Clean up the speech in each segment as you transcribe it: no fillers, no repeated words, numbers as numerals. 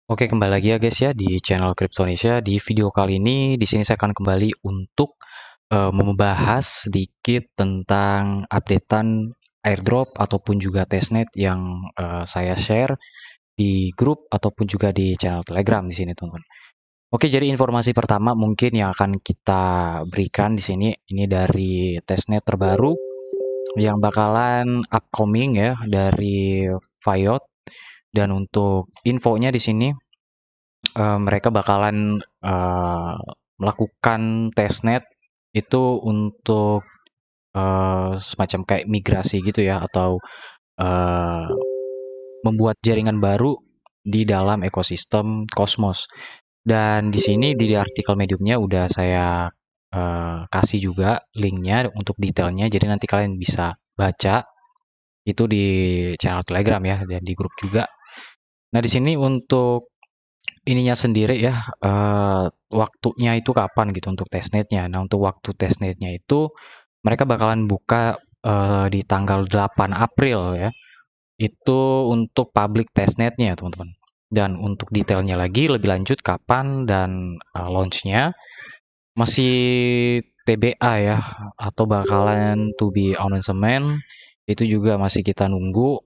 Oke, kembali lagi ya guys ya di channel Cryptonesia. Di video kali ini di sini saya akan kembali untuk membahas sedikit tentang updatean airdrop ataupun juga testnet yang saya share di grup ataupun juga di channel Telegram di sini, teman-teman. Oke, jadi informasi pertama mungkin yang akan kita berikan di sini ini dari testnet terbaru yang bakalan upcoming ya dari Fayot. Dan untuk infonya di sini mereka bakalan melakukan testnet itu untuk semacam kayak migrasi gitu ya, atau uh, membuat jaringan baru di dalam ekosistem Cosmos. Dan di sini di artikel Mediumnya udah saya kasih juga linknya untuk detailnya, jadi nanti kalian bisa baca itu di channel Telegram ya, dan di grup juga. Nah, di sini untuk ininya sendiri ya, waktunya itu kapan gitu untuk testnetnya. Nah, untuk waktu testnetnya itu mereka bakalan buka di tanggal 8 April ya. Itu untuk public testnetnya, teman-teman. Dan untuk detailnya lagi lebih lanjut kapan dan launchnya masih TBA ya, atau bakalan to be announcement, itu juga masih kita nunggu.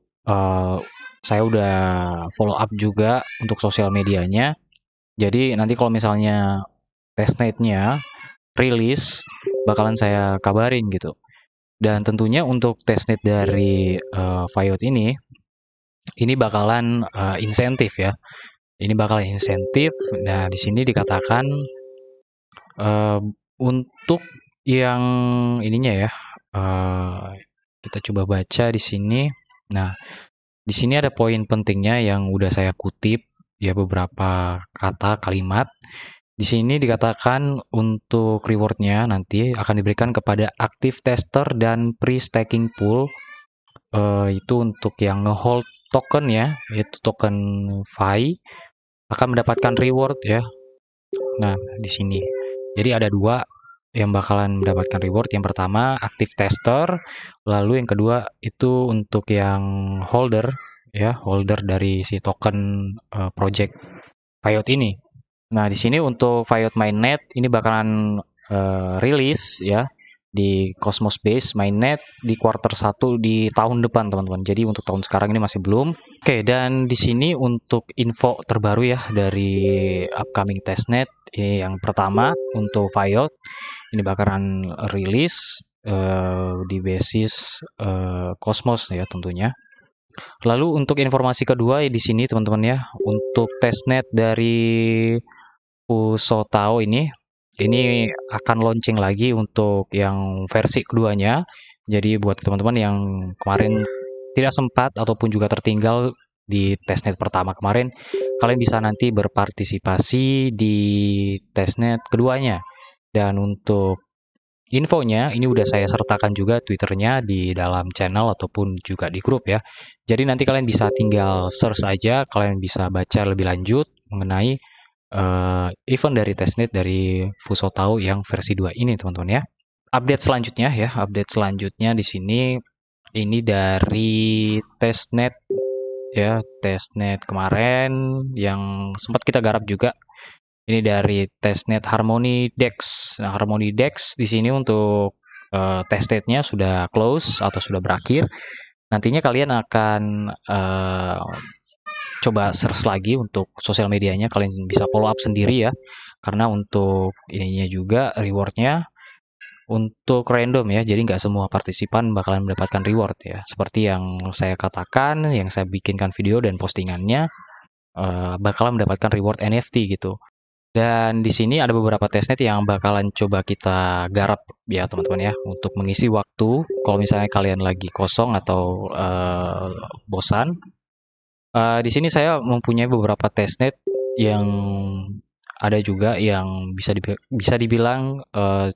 Saya udah follow up juga untuk sosial medianya, jadi nanti kalau misalnya testnetnya rilis, bakalan saya kabarin gitu. Dan tentunya untuk testnet dari Fayot ini bakalan insentif ya. Ini bakalan insentif. Nah, di sini dikatakan eh, untuk yang ininya ya, kita coba baca di sini. Nah, di sini ada poin pentingnya yang udah saya kutip ya, beberapa kata kalimat. Di sini dikatakan untuk rewardnya nanti akan diberikan kepada active tester dan pre-staking pool. Itu untuk yang ngehold token ya, yaitu token FI akan mendapatkan reward ya. Nah, di sini. Jadi ada dua yang bakalan mendapatkan reward. Yang pertama active tester, lalu yang kedua itu untuk yang holder ya, holder dari si token project Fayot ini. Nah, di sini untuk Fayot Mainnet ini bakalan rilis ya di Cosmos Base Mainnet di quarter 1 di tahun depan, teman-teman. Jadi untuk tahun sekarang ini masih belum. Oke, dan di sini untuk info terbaru ya dari upcoming testnet, ini yang pertama untuk Fayot ini bakalan rilis di basis Cosmos ya tentunya. Lalu untuk informasi kedua ya di sini teman-teman ya, untuk testnet dari Fusotao ini akan launching lagi untuk yang versi keduanya. Jadi buat teman-teman yang kemarin tidak sempat ataupun juga tertinggal di testnet pertama kemarin, kalian bisa nanti berpartisipasi di testnet keduanya. Dan untuk infonya ini udah saya sertakan juga Twitternya di dalam channel ataupun juga di grup ya. Jadi nanti kalian bisa tinggal search aja, kalian bisa baca lebih lanjut mengenai event dari testnet dari Fusotao yang versi 2 ini, teman-teman ya. Update selanjutnya di sini ini dari testnet ya, testnet kemarin yang sempat kita garap juga. Ini dari testnet Harmony Dex. Nah, Harmony Dex di sini untuk testnetnya sudah close atau sudah berakhir. Nantinya kalian akan coba search lagi untuk sosial medianya, kalian bisa follow up sendiri ya, karena untuk ininya juga rewardnya untuk random ya, jadi nggak semua partisipan bakalan mendapatkan reward ya, seperti yang saya katakan, yang saya bikinkan video dan postingannya bakalan mendapatkan reward NFT gitu. Dan di sini ada beberapa testnet yang bakalan coba kita garap ya teman-teman ya, untuk mengisi waktu kalau misalnya kalian lagi kosong atau bosan. Di sini saya mempunyai beberapa testnet yang ada juga yang bisa dibilang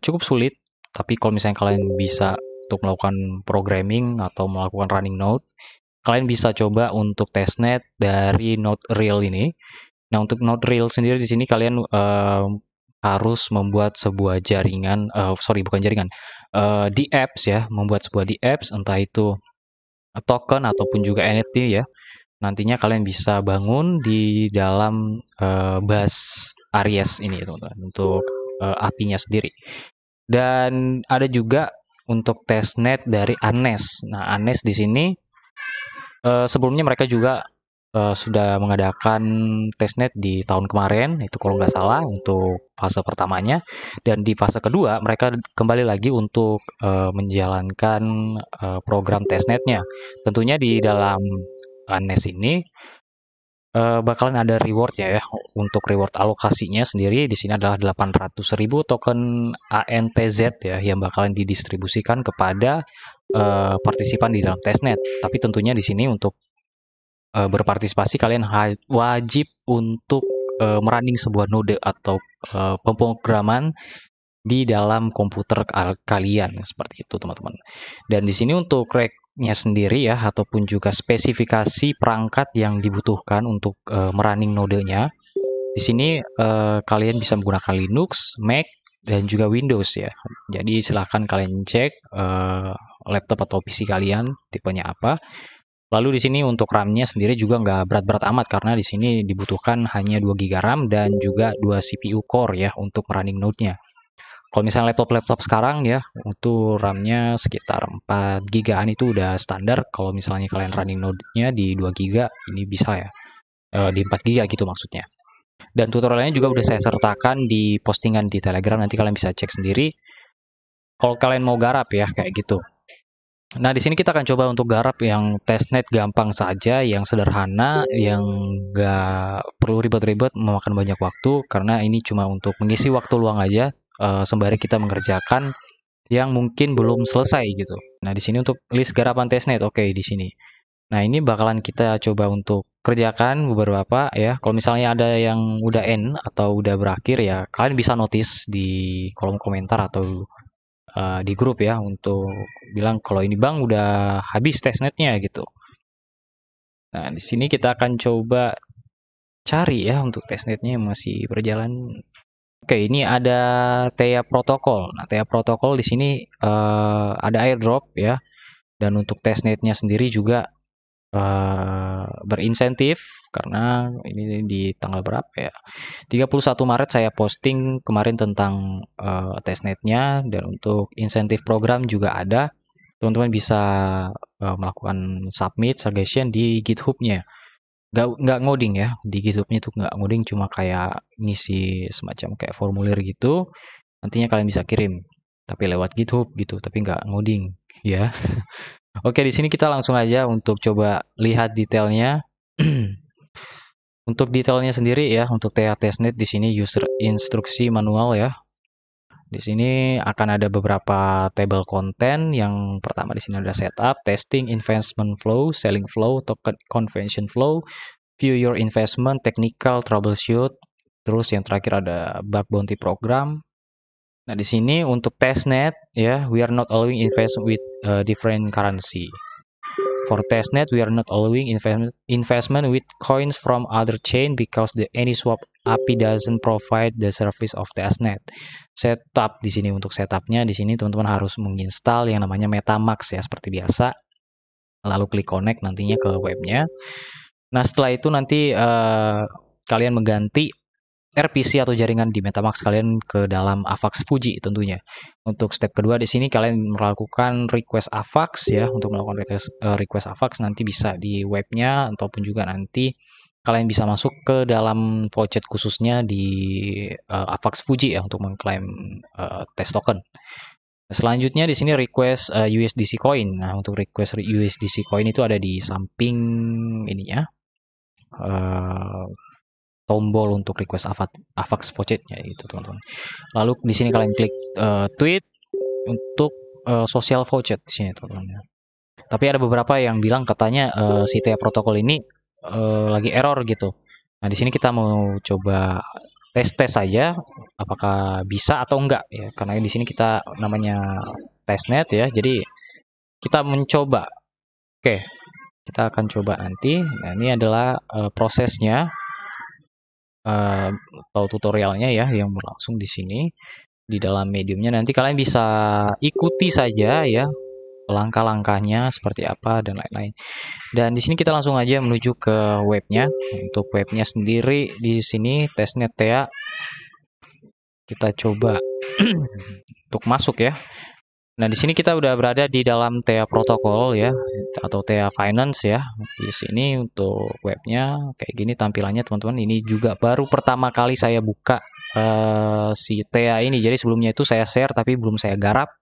cukup sulit, tapi kalau misalnya kalian bisa untuk melakukan programming atau melakukan running node, kalian bisa coba untuk testnet dari Node Real ini. Nah, untuk Node Real sendiri di sini kalian harus membuat sebuah jaringan, sorry bukan jaringan, di apps ya, membuat sebuah di apps entah itu token ataupun juga NFT ya. nantinya kalian bisa bangun di dalam bus Aries ini teman-teman, untuk API-nya sendiri. Dan ada juga untuk testnet dari Anes. Nah, Anes di sini sebelumnya mereka juga sudah mengadakan testnet di tahun kemarin, itu kalau nggak salah untuk fase pertamanya. Dan di fase kedua mereka kembali lagi untuk menjalankan program testnetnya. Tentunya di dalam Anes ini bakalan ada reward ya, untuk reward alokasinya sendiri di sini adalah 800.000 token ANTZ ya, yang bakalan didistribusikan kepada partisipan di dalam testnet. Tapi tentunya di sini untuk berpartisipasi kalian wajib untuk merunning sebuah node atau pemrograman di dalam komputer kalian, seperti itu teman-teman. Dan di sini untuk rack-nya sendiri ya, ataupun juga spesifikasi perangkat yang dibutuhkan untuk merunning nodenya. Di sini kalian bisa menggunakan Linux, Mac, dan juga Windows ya. Jadi silahkan kalian cek laptop atau PC kalian tipenya apa. Lalu di sini untuk RAM-nya sendiri juga nggak berat-berat amat, karena di sini dibutuhkan hanya 2 GB RAM dan juga 2 CPU core ya untuk running node-nya. Kalau misalnya laptop-laptop sekarang ya, untuk RAM-nya sekitar 4 GB itu udah standar. Kalau misalnya kalian running node-nya di 2 GB, ini bisa ya. Di 4 GB gitu maksudnya. Dan tutorialnya juga udah saya sertakan di postingan di Telegram, nanti kalian bisa cek sendiri. Kalau kalian mau garap ya, kayak gitu. Nah, di sini kita akan coba untuk garap yang testnet gampang saja, yang sederhana, yang nggak perlu ribet-ribet, memakan banyak waktu, karena ini cuma untuk mengisi waktu luang aja, sembari kita mengerjakan yang mungkin belum selesai gitu. Nah, di sini untuk list garapan testnet, oke di sini. Nah, ini bakalan kita coba untuk kerjakan beberapa ya. Kalau misalnya ada yang udah end atau udah berakhir ya, kalian bisa notice di kolom komentar atau di grup ya, untuk bilang kalau ini bang udah habis testnetnya gitu. Nah, di sini kita akan coba cari ya untuk testnetnya yang masih berjalan. Oke, ini ada TEA protokol. Nah, TEA protokol di sini ada airdrop ya. Dan untuk testnetnya sendiri juga berinsentif, karena ini di tanggal berapa ya? 31 Maret saya posting kemarin tentang testnetnya, dan untuk insentif program juga ada. Teman-teman bisa melakukan submit suggestion di GitHub-nya. Nggak ngoding ya, di GitHub-nya itu nggak ngoding, cuma kayak ngisi semacam kayak formulir gitu. Nantinya kalian bisa kirim, tapi lewat GitHub gitu, tapi nggak ngoding ya. Oke, di sini kita langsung aja untuk coba lihat detailnya. Untuk detailnya sendiri ya, untuk TA testnet di sini user instruksi manual ya. Di sini akan ada beberapa table konten. Yang pertama di sini ada setup, testing, investment flow, selling flow, token convention flow, view your investment, technical, troubleshoot. Terus yang terakhir ada bug bounty program. Nah, di sini untuk testnet ya, we are not allowing invest with different currency. For testnet, we are not allowing investment with coins from other chain because the AnySwap API doesn't provide the service of testnet. Setup di sini, untuk setupnya di sini teman-teman harus menginstal yang namanya MetaMask ya, seperti biasa. Lalu klik connect nantinya ke webnya. Nah, setelah itu nanti kalian mengganti RPC atau jaringan di MetaMask kalian ke dalam AVAX Fuji tentunya. Untuk step kedua di sini kalian melakukan request AVAX ya. Untuk melakukan request AVAX nanti bisa di webnya, ataupun juga nanti kalian bisa masuk ke dalam voucher khususnya di AVAX Fuji ya, untuk mengklaim test token. Selanjutnya di sini request USDC coin. Nah, untuk request USDC coin itu ada di samping ininya. Tombol untuk request AVAX voucher-nya itu teman-teman. Lalu di sini kalian klik tweet untuk social voucher di sini teman-teman. Tapi ada beberapa yang bilang katanya si TEA protokol ini lagi error gitu. Nah, di sini kita mau coba tes saja apakah bisa atau enggak ya, karena di sini kita namanya testnet ya. Jadi kita mencoba. Oke, kita akan coba nanti. Nah, ini adalah prosesnya atau tutorialnya ya, yang berlangsung di sini di dalam mediumnya. Nanti kalian bisa ikuti saja ya. langkah-langkahnya seperti apa dan lain-lain. Dan di sini kita langsung aja menuju ke webnya. Untuk webnya sendiri di sini testnet TEA kita coba untuk masuk ya. Nah, di sini kita udah berada di dalam TEA protokol ya, atau TEA Finance ya. Di sini untuk webnya kayak gini tampilannya teman-teman. Ini juga baru pertama kali saya buka si TEA ini. Jadi sebelumnya itu saya share tapi belum saya garap.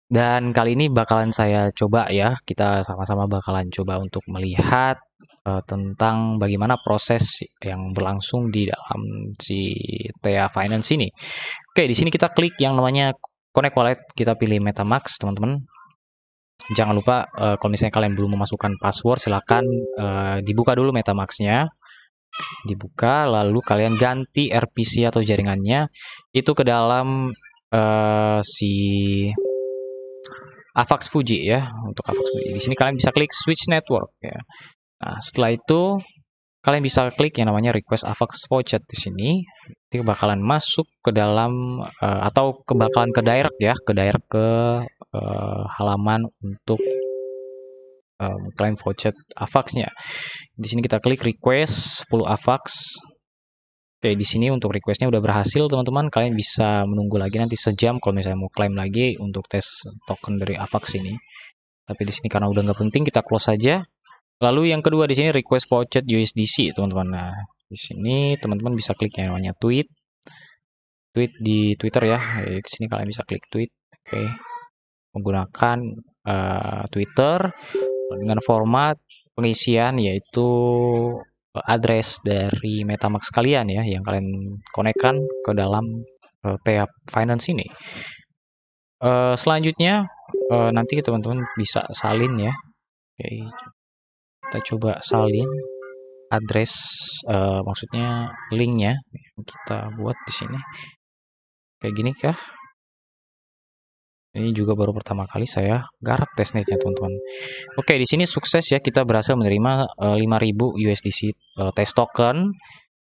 Dan kali ini bakalan saya coba ya, kita sama-sama bakalan coba untuk melihat tentang bagaimana proses yang berlangsung di dalam si TEA Finance ini. Oke, di sini kita klik yang namanya Connect Wallet, kita pilih MetaMask, teman-teman. Jangan lupa kalau misalnya kalian belum memasukkan password, silakan dibuka dulu MetaMask-nya. Dibuka, lalu kalian ganti RPC atau jaringannya itu ke dalam si Avax Fuji ya. Untuk Avax Fuji di sini kalian bisa klik Switch Network ya. Nah, setelah itu kalian bisa klik yang namanya Request Avax Voucher di sini. Nanti bakalan masuk ke dalam atau bakalan ke direct ya, ke direct ke halaman untuk klaim voucher Avax-nya. Di sini kita klik Request 10 Avax. Oke, di sini untuk requestnya udah berhasil teman-teman. Kalian bisa menunggu lagi nanti sejam kalau misalnya mau klaim lagi untuk tes token dari Avax ini. Tapi di sini karena udah nggak penting kita close saja. Lalu yang kedua di sini request voucher USDC teman-teman. Nah, di sini teman-teman bisa klik yang namanya tweet di Twitter ya. Di sini kalian bisa klik tweet. Oke, menggunakan Twitter dengan format pengisian yaitu address dari MetaMask kalian ya yang kalian konekkan ke dalam TEA Finance ini. Selanjutnya nanti teman-teman bisa salin ya. Oke, kita coba salin address maksudnya linknya yang kita buat di sini. Kayak gini kah? Ini juga baru pertama kali saya garap testnetnya teman-teman. Oke, di sini sukses ya, kita berhasil menerima 5.000 USDC test token.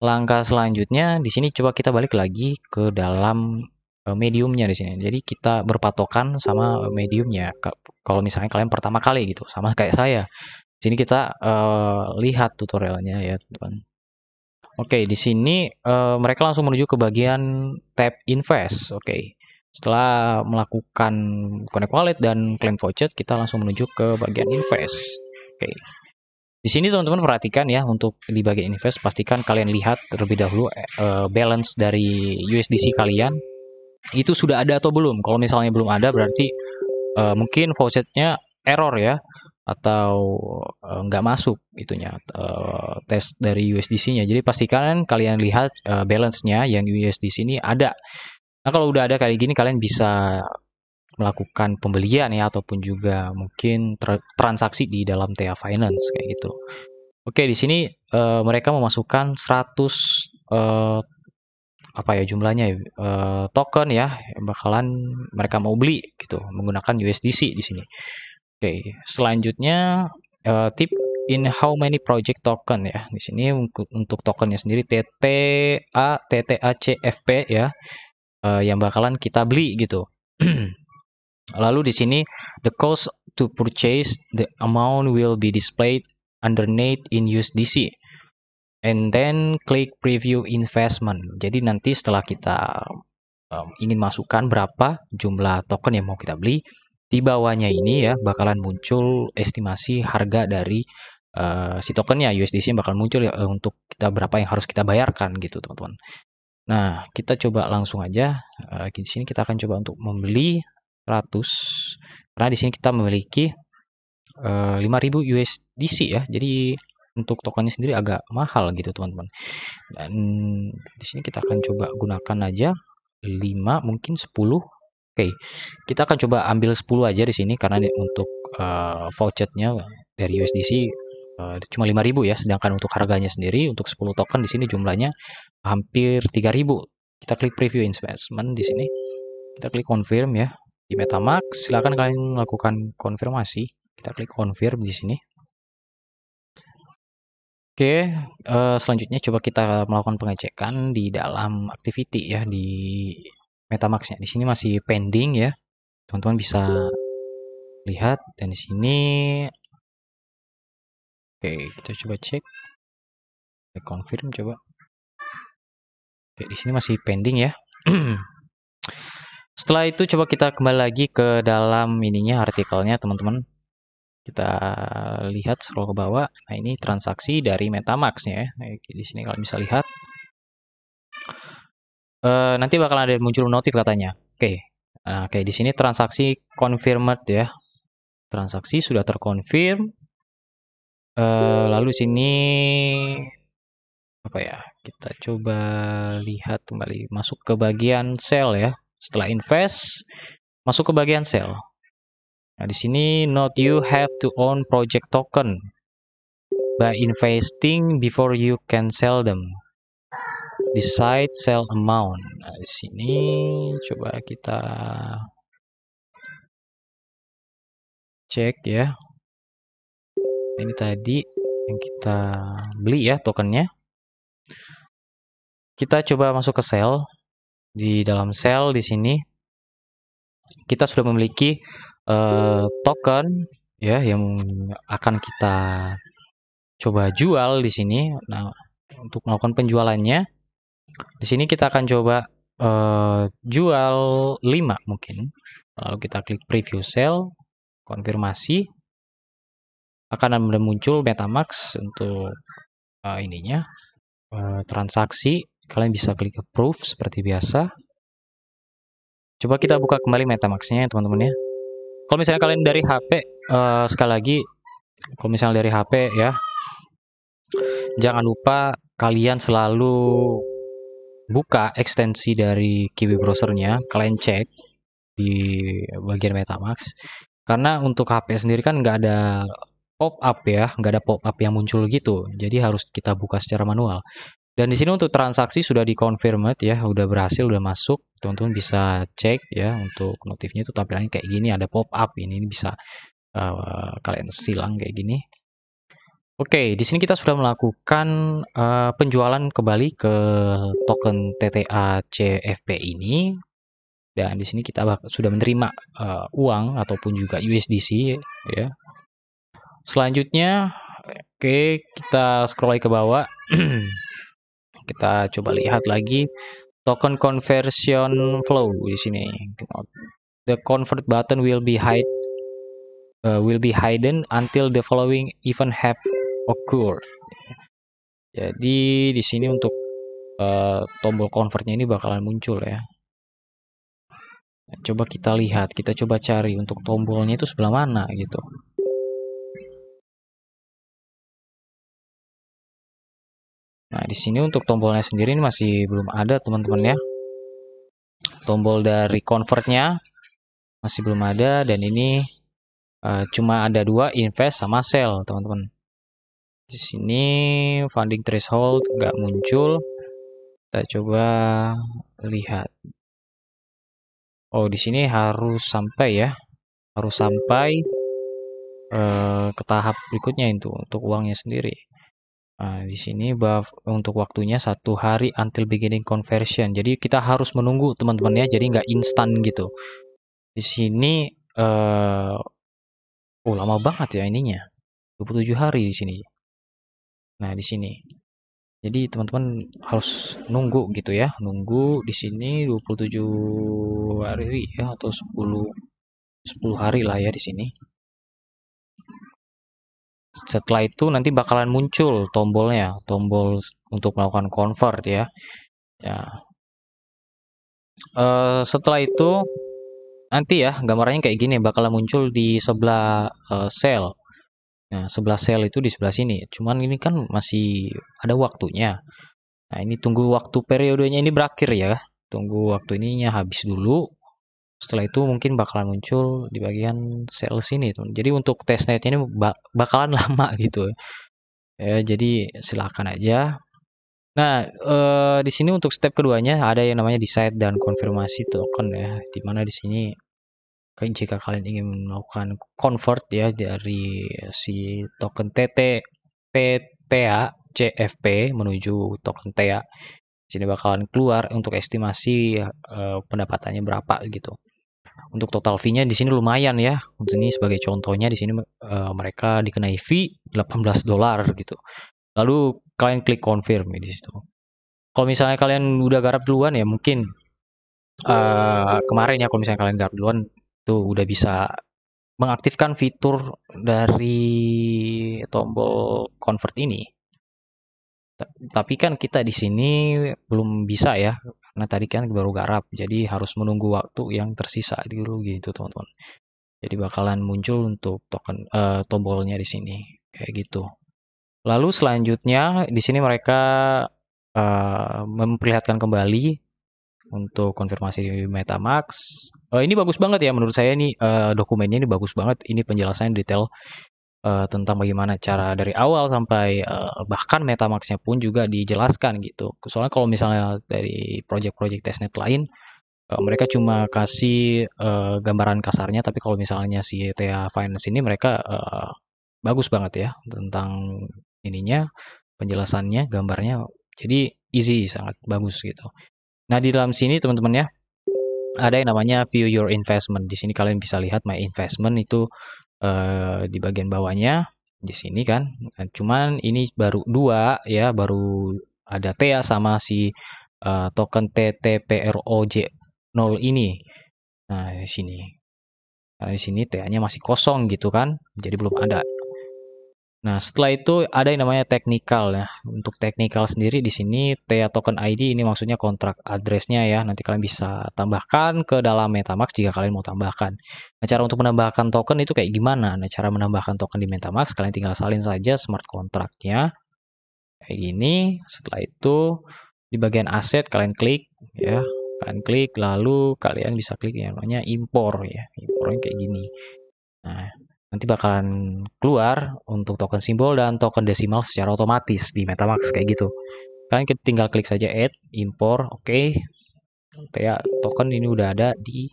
Langkah selanjutnya di sini coba kita balik lagi ke dalam mediumnya di sini. Jadi kita berpatokan sama mediumnya. Kalau misalnya kalian pertama kali gitu, sama kayak saya. Di sini kita lihat tutorialnya ya, teman-teman. Oke, di sini mereka langsung menuju ke bagian tab invest. Oke. Setelah melakukan connect wallet dan claim voucher, kita langsung menuju ke bagian invest. Oke. Di sini teman-teman perhatikan ya, untuk di bagian invest pastikan kalian lihat terlebih dahulu balance dari USDC kalian itu sudah ada atau belum. Kalau misalnya belum ada berarti mungkin vouchernya error ya, atau nggak masuk itunya tes dari USDC-nya. Jadi pastikan kalian lihat balance-nya yang USDC ini ada. Nah, kalau udah ada kayak gini kalian bisa melakukan pembelian ya, ataupun juga mungkin transaksi di dalam TEA Finance kayak gitu. Oke, di sini mereka memasukkan 100 apa ya jumlahnya ya, token ya yang bakalan mereka mau beli gitu menggunakan USDC di sini. Oke, selanjutnya tip in how many project token ya. Di sini untuk tokennya sendiri TTACFP ya. Yang bakalan kita beli gitu. Lalu di sini the cost to purchase the amount will be displayed underneath in USDC. And then klik preview investment. Jadi nanti setelah kita ingin masukkan berapa jumlah token yang mau kita beli, di bawahnya ini ya bakalan muncul estimasi harga dari si tokennya USDC yang bakal muncul ya, untuk kita berapa yang harus kita bayarkan gitu teman-teman. Nah, kita coba langsung aja. Di sini kita akan coba untuk membeli 100. Karena di sini kita memiliki 5.000 USDC ya. Jadi untuk tokennya sendiri agak mahal gitu, teman-teman. Dan di sini kita akan coba gunakan aja 5, mungkin 10. Oke. Kita akan coba ambil 10 aja di sini karena untuk vouchernya dari USDC cuma 5.000 ya, sedangkan untuk harganya sendiri untuk 10 token di sini jumlahnya hampir 3.000. Kita klik preview investment di sini. Kita klik confirm ya. Di MetaMask silakan kalian melakukan konfirmasi. Kita klik confirm di sini. Oke, selanjutnya coba kita melakukan pengecekan di dalam activity ya di MetaMask-nya. Di sini masih pending ya. Teman-teman bisa lihat, dan di sini oke, kita coba cek, confirm coba. Oke, di sini masih pending ya. Setelah itu coba kita kembali lagi ke dalam ininya, artikelnya teman-teman. Kita lihat scroll ke bawah. Nah, ini transaksi dari MetaMask ya. Nah, di sini kalian bisa lihat. Nanti bakal ada muncul notif katanya. Oke. Nah, oke, di sini transaksi confirmed ya. Transaksi sudah terkonfirm. Lalu sini apa ya? Kita coba lihat kembali, masuk ke bagian sell ya. Setelah invest, masuk ke bagian sell. Nah, di sini note you have to own project token by investing before you can sell them. Decide sell amount. Nah, di sini coba kita cek ya. Ini tadi yang kita beli ya tokennya. Kita coba masuk ke sell. Di dalam sell di sini kita sudah memiliki token ya yang akan kita coba jual di sini. Nah, untuk melakukan penjualannya di sini kita akan coba jual 5 mungkin. Lalu kita klik preview sell, konfirmasi, akan muncul MetaMask untuk ininya transaksi. Kalian bisa klik approve seperti biasa. Coba kita buka kembali MetaMask-nya teman-teman ya. Kalau misalnya kalian dari HP, sekali lagi, kalau misalnya dari HP ya, jangan lupa kalian selalu buka ekstensi dari Kiwi browsernya, kalian cek di bagian MetaMask. Karena untuk HP sendiri kan nggak ada pop-up ya, nggak ada pop-up yang muncul gitu. Jadi harus kita buka secara manual. Dan di sini untuk transaksi sudah dikonfirmed ya, udah berhasil, udah masuk. Teman-teman bisa cek ya untuk notifnya itu tampilannya kayak gini, ada pop-up ini bisa kalian silang kayak gini. Oke, di sini kita sudah melakukan penjualan kembali ke token TTA CFP ini, dan di sini kita sudah menerima uang ataupun juga USDC ya. Selanjutnya, oke, kita scroll lagi ke bawah. Kita coba lihat lagi token conversion flow di sini. The convert button will be hidden until the following event have occurred. Jadi di sini untuk tombol convertnya ini bakalan muncul ya. Coba kita lihat, kita coba cari untuk tombolnya itu sebelah mana gitu. Nah, di sini untuk tombolnya sendiri ini masih belum ada teman-teman ya. Tombol dari convertnya masih belum ada, dan ini cuma ada 2, invest sama sell teman-teman. Di sini funding threshold nggak muncul. Kita coba lihat. Oh, di sini harus sampai ya, harus sampai ke tahap berikutnya itu untuk uangnya sendiri. Nah, di sini untuk waktunya 1 hari until beginning conversion. Jadi kita harus menunggu teman-teman ya, jadi nggak instan gitu. Di sini oh lama banget ya ininya, 27 hari di sini. Nah, di sini. Jadi teman-teman harus nunggu gitu ya, nunggu di sini 27 hari ya, atau 10 hari lah ya di sini. Setelah itu nanti bakalan muncul tombolnya, tombol untuk melakukan convert ya. Ya. Setelah itu nanti ya gambarnya kayak gini bakalan muncul di sebelah sel. Nah, sebelah sel itu di sebelah sini. Cuman ini kan masih ada waktunya. Nah, ini tunggu waktu periodenya ini berakhir ya. Tunggu waktu ininya habis dulu. Setelah itu mungkin bakalan muncul di bagian sel sini tuh. Jadi untuk testnetnya ini bakalan lama gitu ya. Jadi silakan aja. Nah, di sini untuk step keduanya ada yang namanya decide dan konfirmasi token ya. Dimana di sini jika kalian ingin melakukan convert ya dari si token TTA CFP menuju token TEA, sini bakalan keluar untuk estimasi pendapatannya berapa gitu. Untuk total fee-nya di sini lumayan ya. Ini sebagai contohnya di sini mereka dikenai fee $18 gitu. Lalu kalian klik confirm di situ. Kalau misalnya kalian udah garap duluan ya mungkin kemarin ya kalau misalnya kalian garap duluan tuh udah bisa mengaktifkan fitur dari tombol convert ini. Tapi kan kita di sini belum bisa ya, karena tadi kan baru garap, jadi harus menunggu waktu yang tersisa dulu gitu teman-teman. Jadi bakalan muncul untuk token tombolnya di sini kayak gitu. Lalu selanjutnya di sini mereka memperlihatkan kembali untuk konfirmasi di MetaMask. Ini bagus banget ya menurut saya nih, dokumennya ini bagus banget. Ini penjelasannya detail tentang bagaimana cara dari awal sampai bahkan MetaMask-nya pun juga dijelaskan gitu. Soalnya kalau misalnya dari project-project testnet lain, mereka cuma kasih gambaran kasarnya, tapi kalau misalnya si Thea Finance ini mereka bagus banget ya tentang ininya, penjelasannya, gambarnya. Jadi easy, sangat bagus gitu. Nah, di dalam sini teman-teman ya, ada yang namanya view your investment. Di sini kalian bisa lihat my investment itu di bagian bawahnya di sini kan. Nah, cuman ini baru dua ya, baru ada TEA sama si token TTPROJ0 ini. Nah, di sini. Karena di sini TEA-nya masih kosong gitu kan, jadi belum ada. Nah, setelah itu ada yang namanya technical ya. Untuk technical sendiri di sini TEA token ID ini maksudnya kontrak address-nya ya. Nanti kalian bisa tambahkan ke dalam MetaMask jika kalian mau tambahkan. Nah, cara untuk menambahkan token itu kayak gimana? Nah, cara menambahkan token di MetaMask kalian tinggal salin saja smart contract-nya kayak gini. Setelah itu di bagian aset kalian klik ya. Kalian klik lalu kalian bisa klik yang namanya impor ya. Impornya kayak gini. Nah, nanti bakalan keluar untuk token simbol dan token desimal secara otomatis di MetaMask kayak gitu. Kalian tinggal klik saja add, impor, oke. Ya, token ini udah ada di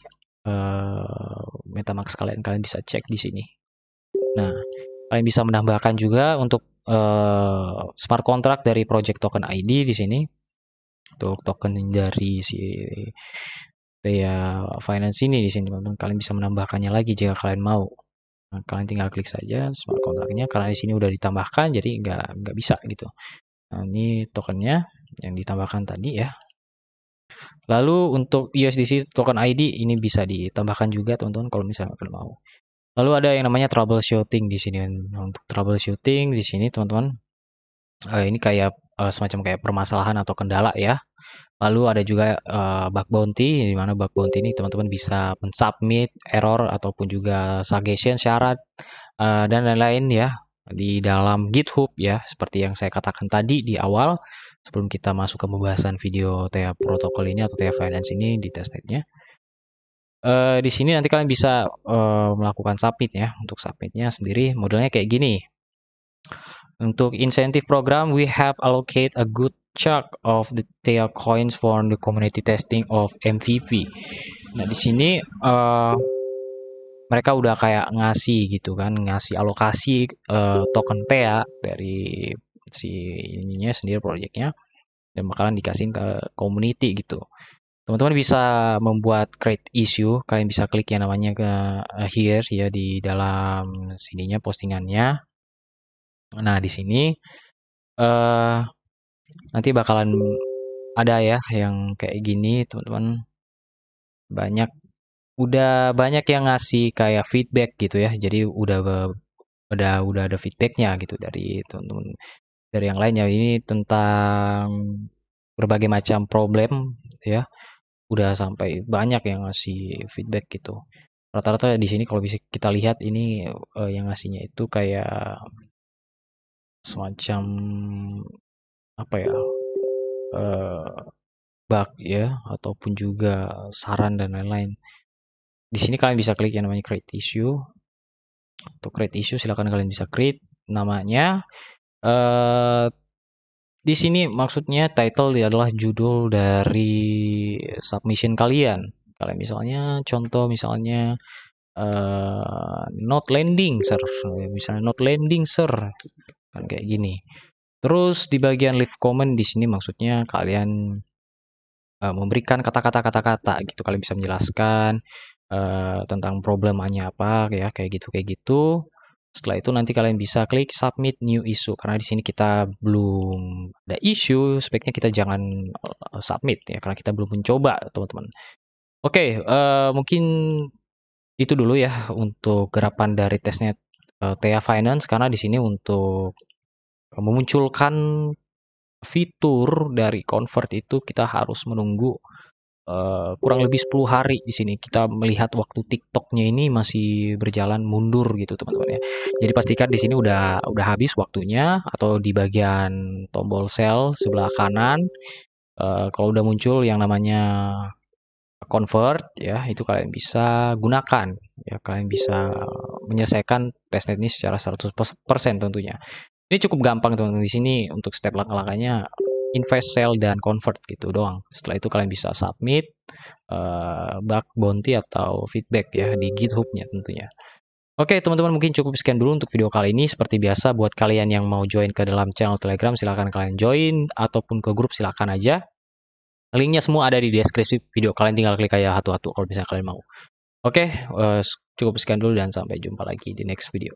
MetaMask kalian. Kalian bisa cek di sini. Nah, kalian bisa menambahkan juga untuk smart contract dari project token ID di sini. Untuk token dari si Thea Finance ini di sini, teman-teman. Kalian bisa menambahkannya lagi jika kalian mau. Nah, kalian tinggal klik saja smart contract-nya karena di sini udah ditambahkan jadi nggak bisa gitu. Nah, ini tokennya yang ditambahkan tadi ya. Lalu untuk USDC token ID ini bisa ditambahkan juga teman-teman kalau misalnya kalian mau. Lalu ada yang namanya troubleshooting di sini. Untuk troubleshooting di sini teman-teman ini kayak semacam kayak permasalahan atau kendala ya. Lalu ada juga bug bounty, di mana bug bounty ini teman-teman bisa mensubmit error ataupun juga suggestion syarat dan lain-lain ya di dalam GitHub ya, seperti yang saya katakan tadi di awal sebelum kita masuk ke pembahasan video Thea protokol ini atau Thea Finance ini di testnetnya. Di sini nanti kalian bisa melakukan submit ya. Untuk submitnya sendiri modelnya kayak gini. Untuk insentif program, we have allocate a good chunk of the Thea coins for the community testing of MVP. Nah, di sini mereka udah kayak ngasih gitu kan, ngasih alokasi token Thea dari si ininya sendiri projectnya dan bakalan dikasihin ke community gitu. Teman-teman bisa membuat create issue, kalian bisa klik yang namanya ke here ya di dalam sininya postingannya. Nah, di sini nanti bakalan ada ya yang kayak gini, teman-teman. Udah banyak yang ngasih kayak feedback gitu ya. Jadi udah ada feedbacknya gitu dari teman-teman dari yang lainnya. Ini tentang berbagai macam problem ya. Udah sampai banyak yang ngasih feedback gitu. Rata-rata di sini kalau bisa kita lihat ini yang ngasihnya itu kayak semacam apa ya? Bug ya ataupun juga saran dan lain-lain. Di sini kalian bisa klik yang namanya create issue. Untuk create issue silakan kalian bisa create namanya. Di sini maksudnya title adalah judul dari submission kalian. Kalian misalnya contoh misalnya not landing sir, misalnya not landing sir, kan kayak gini. Terus di bagian leave comment di sini maksudnya kalian memberikan kata-kata gitu. Kalian bisa menjelaskan tentang problemanya apa ya, kayak gitu. Setelah itu nanti kalian bisa klik submit new issue, karena di sini kita belum ada issue, sebaiknya kita jangan submit ya, karena kita belum mencoba, teman-teman. Oke, mungkin itu dulu ya untuk gerapan dari tesnet Thea Finance, karena di sini untuk memunculkan fitur dari convert itu kita harus menunggu kurang lebih 10 hari di sini. Kita melihat waktu TikTok-nya ini masih berjalan mundur gitu, teman-teman ya. Jadi pastikan di sini udah habis waktunya, atau di bagian tombol sell sebelah kanan kalau udah muncul yang namanya convert ya, itu kalian bisa gunakan ya, kalian bisa menyelesaikan testnet ini secara 100% tentunya. Ini cukup gampang, teman-teman. Di sini untuk step langkah-langkahnya invest, sell, dan convert gitu doang. Setelah itu kalian bisa submit bug bounty atau feedback ya di GitHub-nya tentunya. Oke, teman-teman, mungkin cukup sekian dulu untuk video kali ini. Seperti biasa, buat kalian yang mau join ke dalam channel Telegram, silahkan kalian join, ataupun ke grup silahkan aja. Linknya semua ada di deskripsi video. Kalian tinggal klik aja hatu-hatu kalau misalnya kalian mau. Oke, cukup sekian dulu dan sampai jumpa lagi di next video.